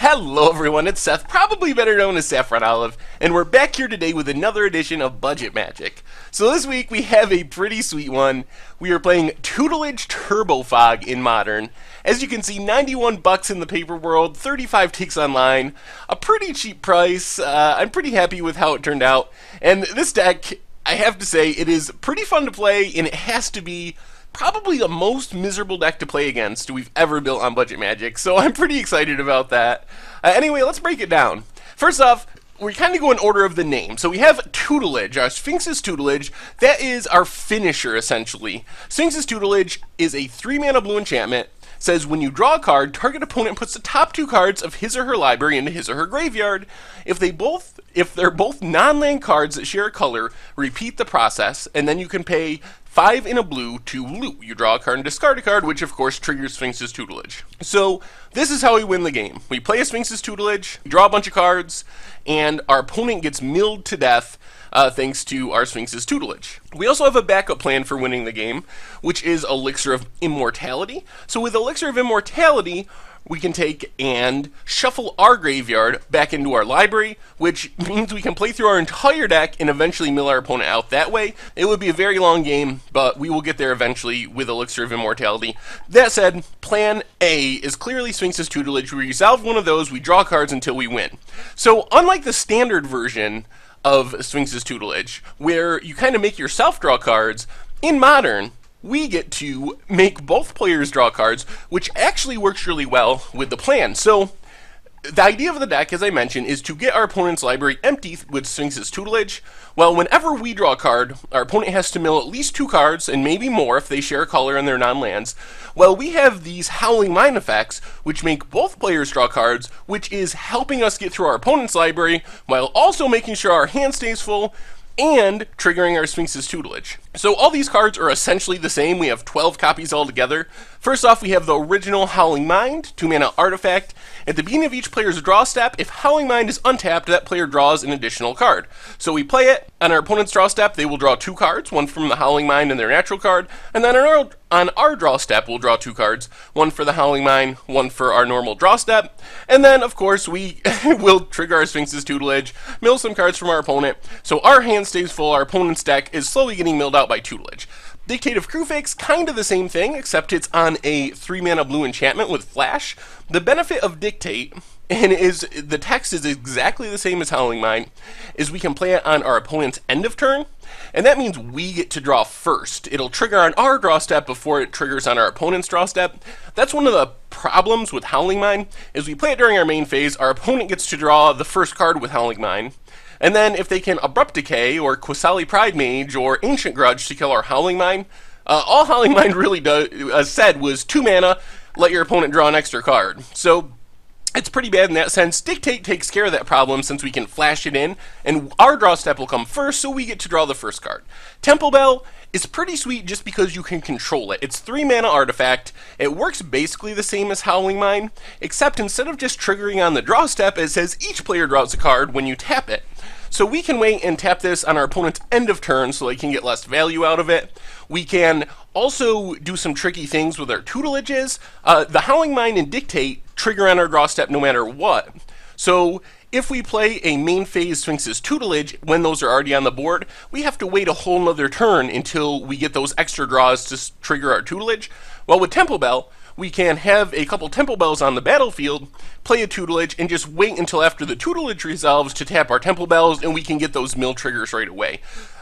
Hello everyone, it's Seth, probably better known as Saffron Olive, and we're back here today with another edition of Budget Magic. So this week we have a pretty sweet one. We are playing Tutelage Turbo Fog in Modern. As you can see, 91 bucks in the paper world, 35 ticks online, a pretty cheap price. I'm pretty happy with how it turned out, and this deck, I have to say, it is pretty fun to play, and it has to be probably the most miserable deck to play against we've ever built on Budget Magic, so I'm pretty excited about that. Anyway, let's break it down. First off, we kind of go in order of the name. So we have Tutelage, our Sphinx's Tutelage. That is our finisher, essentially. Sphinx's Tutelage is a 3-mana blue enchantment. Says when you draw a card, target opponent puts the top 2 cards of his or her library into his or her graveyard. If they're both non-land cards that share a color, repeat the process, and then you can pay 5 in a blue to loot. You draw a card and discard a card, which of course triggers Sphinx's Tutelage. So this is how we win the game. We play a Sphinx's Tutelage, draw a bunch of cards, and our opponent gets milled to death thanks to our Sphinx's Tutelage. We also have a backup plan for winning the game, which is Elixir of Immortality. So with Elixir of Immortality, we can take and shuffle our graveyard back into our library, which means we can play through our entire deck and eventually mill our opponent out that way. It would be a very long game, but we will get there eventually with Elixir of Immortality. That said, plan A is clearly Sphinx's Tutelage. We resolve one of those, we draw cards until we win. So unlike the standard version of Sphinx's Tutelage, where you kind of make yourself draw cards, in Modern, we get to make both players draw cards, which actually works really well with the plan. So the idea of the deck, as I mentioned, is to get our opponent's library empty with Sphinx's Tutelage. Well, whenever we draw a card, our opponent has to mill at least 2 cards, and maybe more if they share a color in their non-lands. Well, we have these Howling Mine effects, which make both players draw cards, which is helping us get through our opponent's library, while also making sure our hand stays full, and triggering our Sphinx's Tutelage. So all these cards are essentially the same. We have 12 copies altogether. First off, we have the original Howling Mind, 2-mana artifact. At the beginning of each player's draw step, if Howling Mind is untapped, that player draws an additional card. So we play it. On our opponent's draw step, they will draw 2 cards, one from the Howling Mind and their natural card, and then on our draw step, we'll draw 2 cards, one for the Howling Mine, one for our normal draw step, and then, of course, we will trigger our Sphinx's Tutelage, mill some cards from our opponent, so our hand stays full, our opponent's deck is slowly getting milled out by Tutelage. Dictate of Crewfake's kind of the same thing, except it's on a 3-mana blue enchantment with Flash. The benefit of Dictate, and the text is exactly the same as Howling Mine, is we can play it on our opponent's end of turn, and that means we get to draw first. It'll trigger on our draw step before it triggers on our opponent's draw step. That's one of the problems with Howling Mine, is we play it during our main phase, our opponent gets to draw the first card with Howling Mine, and then if they can Abrupt Decay, or Qasali Pride Mage, or Ancient Grudge to kill our Howling Mine, all Howling Mine really said was 2 mana, let your opponent draw an extra card. So it's pretty bad in that sense. Dictate takes care of that problem since we can flash it in, and our draw step will come first, so we get to draw the first card. Temple Bell is pretty sweet just because you can control it. It's 3-mana artifact. It works basically the same as Howling Mine, except instead of just triggering on the draw step, it says each player draws a card when you tap it. So we can wait and tap this on our opponent's end of turn so they can get less value out of it. We can also do some tricky things with our tutelages. The Howling Mine and Dictate trigger on our draw step no matter what. So if we play a main phase Sphinx's Tutelage when those are already on the board, we have to wait a whole nother turn until we get those extra draws to trigger our tutelage. Well, with Temple Bell, we can have a couple Temple Bells on the battlefield, play a Tutelage, and just wait until after the Tutelage resolves to tap our Temple Bells, and we can get those mill triggers right away.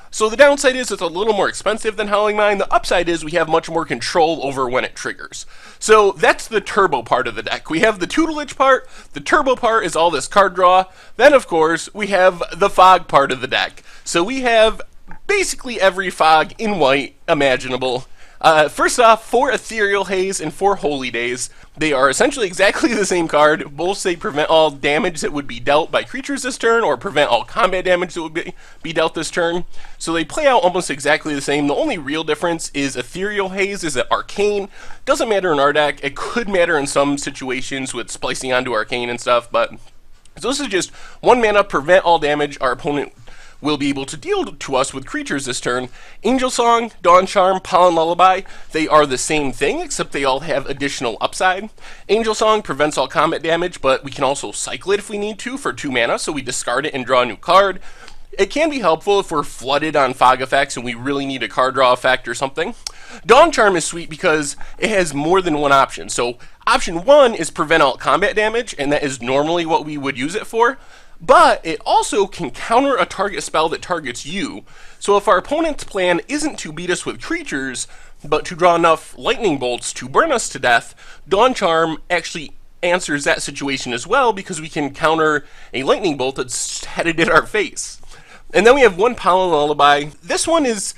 So the downside is it's a little more expensive than Howling Mine. The upside is we have much more control over when it triggers. So that's the turbo part of the deck. We have the Tutelage part. The turbo part is all this card draw. Then, of course, we have the fog part of the deck. So we have basically every fog in white imaginable. First off, 4 Ethereal Haze and 4 Holy Days. They are essentially exactly the same card. Both say prevent all damage that would be dealt by creatures this turn, or prevent all combat damage that would be dealt this turn. So they play out almost exactly the same. The only real difference is Ethereal Haze is at Arcane. Doesn't matter in our deck. It could matter in some situations with splicing onto Arcane and stuff, but so this is just 1 mana, prevent all damage. Our opponent will be able to deal to us with creatures this turn. Angel Song, Dawn Charm, Pollen Lullaby, they are the same thing, except they all have additional upside. Angel Song prevents all combat damage, but we can also cycle it if we need to for 2 mana, so we discard it and draw a new card. It can be helpful if we're flooded on fog effects and we really need a card draw effect or something. Dawn Charm is sweet because it has more than one option. So option 1 is prevent all combat damage, and that is normally what we would use it for. But it also can counter a target spell that targets you. So if our opponent's plan isn't to beat us with creatures, but to draw enough lightning bolts to burn us to death, Dawn Charm actually answers that situation as well, because we can counter a lightning bolt that's headed at our face. And then we have 1 Pollen Lullaby. This one is,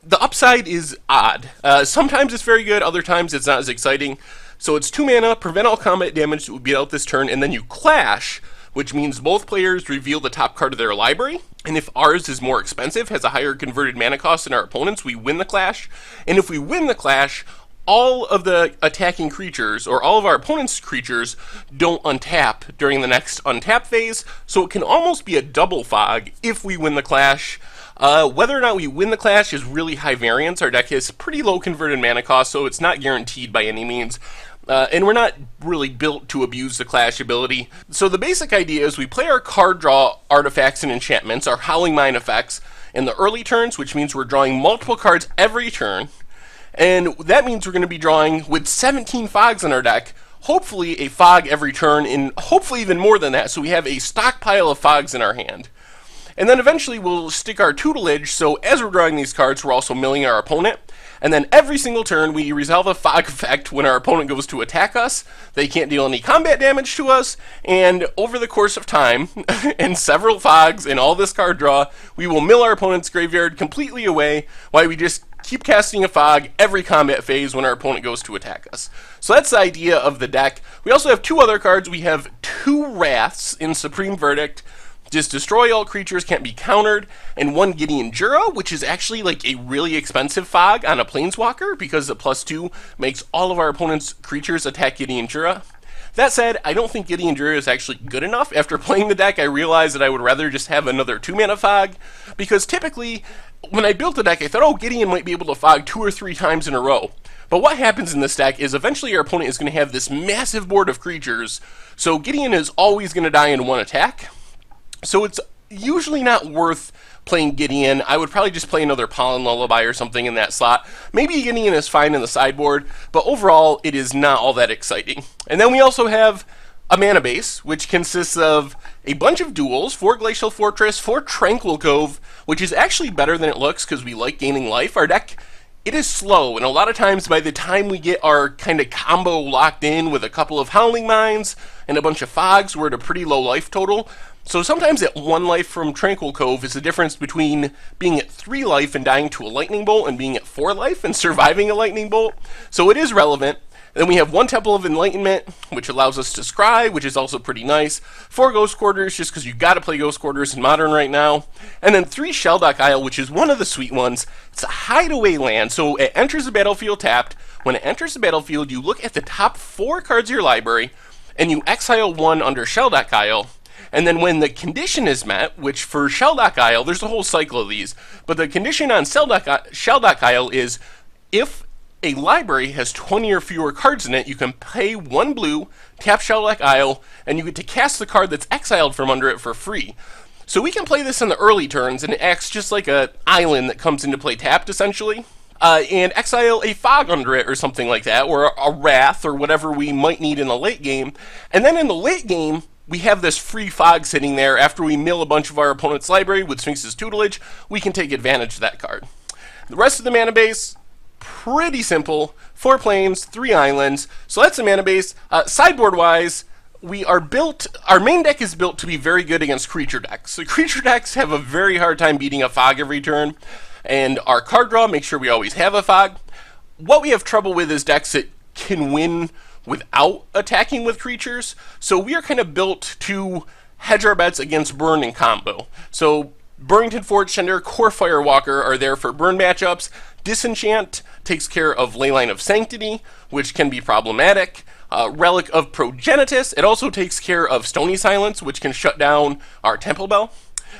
the upside is odd. Sometimes it's very good, other times it's not as exciting. So it's 2 mana, prevent all combat damage that would be out this turn, and then you clash, which means both players reveal the top card of their library. And if ours is more expensive, has a higher converted mana cost than our opponent's, we win the clash. And if we win the clash, all of the attacking creatures, or all of our opponent's creatures, don't untap during the next untap phase, so it can almost be a double fog if we win the clash. Whether or not we win the clash is really high variance. Our deck has pretty low converted mana cost, so it's not guaranteed by any means. And we're not really built to abuse the clash ability. So the basic idea is we play our card draw artifacts and enchantments, our Howling Mine effects, in the early turns, which means we're drawing multiple cards every turn. And that means we're going to be drawing, with 17 fogs in our deck, hopefully a fog every turn, and hopefully even more than that, so we have a stockpile of fogs in our hand. And then eventually we'll stick our tutelage, so as we're drawing these cards, we're also milling our opponent. And then every single turn, we resolve a fog effect when our opponent goes to attack us. They can't deal any combat damage to us, and over the course of time, and several fogs and all this card draw, we will mill our opponent's graveyard completely away, while we just keep casting a fog every combat phase when our opponent goes to attack us. So that's the idea of the deck. We also have 2 other cards. We have 2 Wraths in Supreme Verdict. Just destroy all creatures, can't be countered, and 1 Gideon Jura, which is actually like a really expensive fog on a Planeswalker, because the +2 makes all of our opponent's creatures attack Gideon Jura. That said, I don't think Gideon Jura is actually good enough. After playing the deck, I realized that I would rather just have another 2 mana fog, because typically, when I built the deck, I thought, oh, Gideon might be able to fog 2 or 3 times in a row. But what happens in this deck is eventually our opponent is going to have this massive board of creatures, so Gideon is always going to die in 1 attack. So it's usually not worth playing Gideon. I would probably just play another Pollen Lullaby or something in that slot. Maybe Gideon is fine in the sideboard, but overall it is not all that exciting. And then we also have a mana base, which consists of a bunch of duels, 4 Glacial Fortress, 4 Tranquil Cove, which is actually better than it looks because we like gaining life. Our deck, it is slow, and a lot of times by the time we get our kind of combo locked in with a couple of Howling Mines and a bunch of fogs, we're at a pretty low life total. So sometimes at 1 life from Tranquil Cove is the difference between being at 3 life and dying to a lightning bolt and being at 4 life and surviving a lightning bolt. So it is relevant. Then we have 1 Temple of Enlightenment, which allows us to scry, which is also pretty nice. 4 Ghost Quarters, just because you gotta play Ghost Quarters in Modern right now. And then 3 Shelldock Isle, which is one of the sweet ones. It's a hideaway land, so it enters the battlefield tapped. When it enters the battlefield, you look at the top 4 cards of your library, and you exile 1 under Shelldock Isle. And then when the condition is met, which for Shelldock Isle, there's a whole cycle of these, but the condition on Shelldock Isle is if a library has 20 or fewer cards in it, you can pay 1 blue, tap Shelldock Isle, and you get to cast the card that's exiled from under it for free. So we can play this in the early turns, and it acts just like an island that comes into play tapped, essentially. And exile a fog under it or something like that, or a wrath, or whatever we might need in the late game. And then in the late game, we have this free fog sitting there. After we mill a bunch of our opponent's library with Sphinx's Tutelage, we can take advantage of that card. The rest of the mana base, pretty simple. 4 plains, 3 islands. So that's the mana base. Sideboard-wise, our main deck is built to be very good against creature decks. So creature decks have a very hard time beating a fog every turn. And our card draw makes sure we always have a fog. What we have trouble with is decks that can win without attacking with creatures. So we are kind of built to hedge our bets against burn and combo. So Burrington Forge Tender, Core Firewalker are there for burn matchups. Disenchant takes care of Leyline of Sanctity, which can be problematic. Relic of Progenitus, it also takes care of Stony Silence, which can shut down our Temple Bell.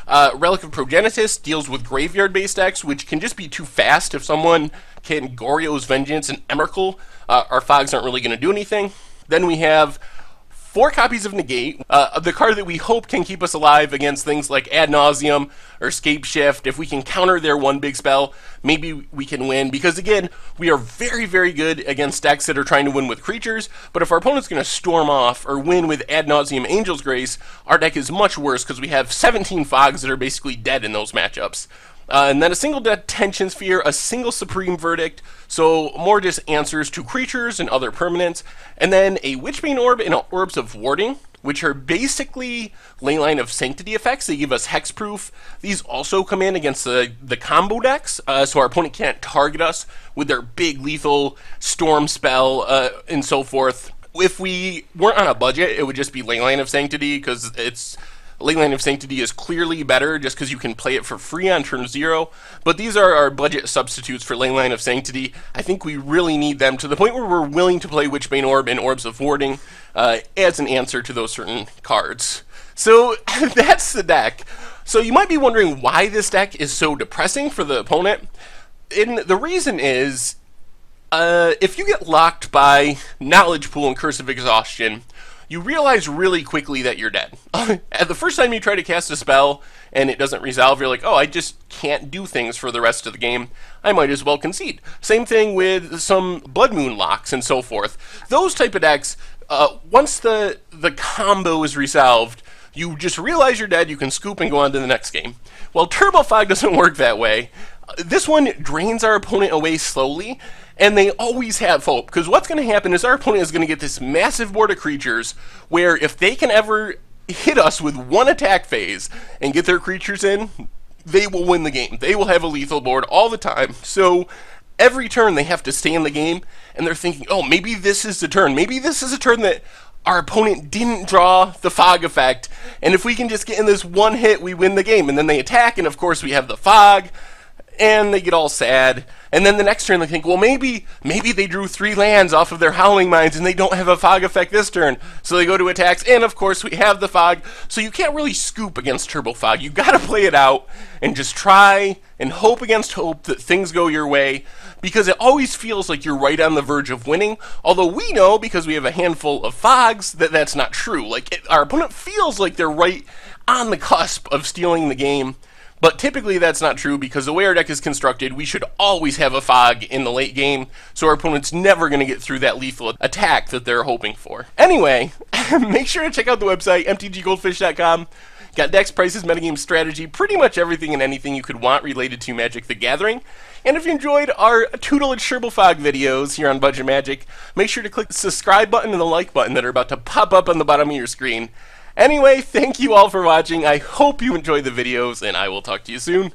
Relic of Progenitus deals with graveyard-based decks, which can just be too fast if someone can Goryo's Vengeance and Emrakul. Our fogs aren't really going to do anything. Then we have 4 copies of Negate, the card that we hope can keep us alive against things like Ad Nauseam or Scape Shift. If we can counter their one big spell, maybe we can win. Because again, we are very, very good against decks that are trying to win with creatures, but if our opponent's going to storm off or win with Ad Nauseam Angel's Grace, our deck is much worse because we have 17 fogs that are basically dead in those matchups. And then a single Detention Sphere, a single Supreme Verdict, so more just answers to creatures and other permanents, and then a Witchbane Orb and Orbs of Warding, which are basically Leyline of Sanctity effects. They give us hexproof. These also come in against the combo decks, so our opponent can't target us with their big lethal storm spell and so forth. If we weren't on a budget, it would just be Leyline of Sanctity, because Leyline of Sanctity is clearly better just because you can play it for free on turn 0, but these are our budget substitutes for Leyline of Sanctity. I think we really need them to the point where we're willing to play Witchbane Orb and Orbs of Warding as an answer to those certain cards. So that's the deck. So you might be wondering why this deck is so depressing for the opponent, and the reason is if you get locked by Knowledge Pool and Curse of Exhaustion, you realize really quickly that you're dead. The first time you try to cast a spell and it doesn't resolve, you're like, oh, I just can't do things for the rest of the game. I might as well concede. Same thing with some Blood Moon locks and so forth. Those type of decks, once the combo is resolved, you just realize you're dead, you can scoop and go on to the next game. Well, Turbo Fog doesn't work that way. This one drains our opponent away slowly, and they always have hope, because what's going to happen is our opponent is going to get this massive board of creatures where if they can ever hit us with one attack phase and get their creatures in, they will win the game. They will have a lethal board all the time. So every turn they have to stay in the game, and they're thinking, oh, maybe this is the turn. Maybe this is a turn that our opponent didn't draw the fog effect, and if we can just get in this one hit, we win the game. And then they attack, and of course we have the fog, and they get all sad. And then the next turn they think, well, maybe they drew 3 lands off of their Howling Mines and they don't have a fog effect this turn. So they go to attacks, and of course we have the fog. So you can't really scoop against Turbo Fog. You gotta play it out and just try and hope against hope that things go your way, because it always feels like you're right on the verge of winning. Although we know, because we have a handful of fogs, that that's not true. Like, our opponent feels like they're right on the cusp of stealing the game. But typically that's not true, because the way our deck is constructed, we should always have a fog in the late game, so our opponent's never going to get through that lethal attack that they're hoping for. Anyway, make sure to check out the website, mtggoldfish.com. Got decks, prices, metagame strategy, pretty much everything and anything you could want related to Magic the Gathering. And if you enjoyed our Tutelage Turbo Fog videos here on Budget Magic, make sure to click the subscribe button and the like button that are about to pop up on the bottom of your screen. Anyway, thank you all for watching. I hope you enjoyed the videos, and I will talk to you soon.